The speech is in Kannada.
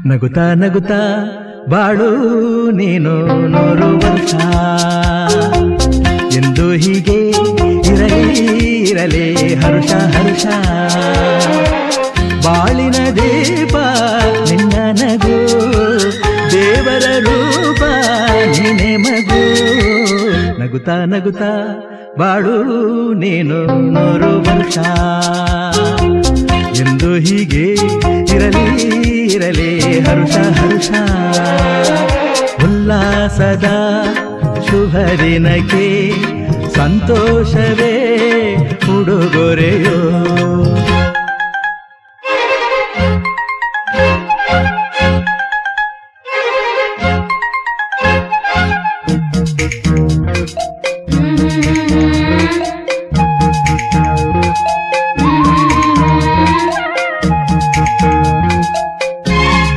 ನಗುತ್ತಾ ನಗುತ್ತಾ ಬಾಳು ನೀನು 100 ವರ್ಷ ಎಂದು ಹೀಗೆ ಇರಲಿ ಇರಲಿ ಹರುಷ ಹರುಷ ಬಾಳಿನ ದೀಪ ನಿನ್ನ ನಗು ದೇವರ ರೂಪ ನೀನೆ ಮಗು ನಗುತ್ತಾ ನಗುತ್ತಾ ಬಾಳು ನೀನು 100 ವರ್ಷ ಎಂದು ಹೀಗೆ ಇರಲಿ ಇರಲಿ ಹರುಷ ಹರುಷ ಉಲ್ಲಾಸದ ಶುಭ ದಿನಕ್ಕೆ ಸಂತೋಷವೇ ಉಡುಗೊರೆಯೋ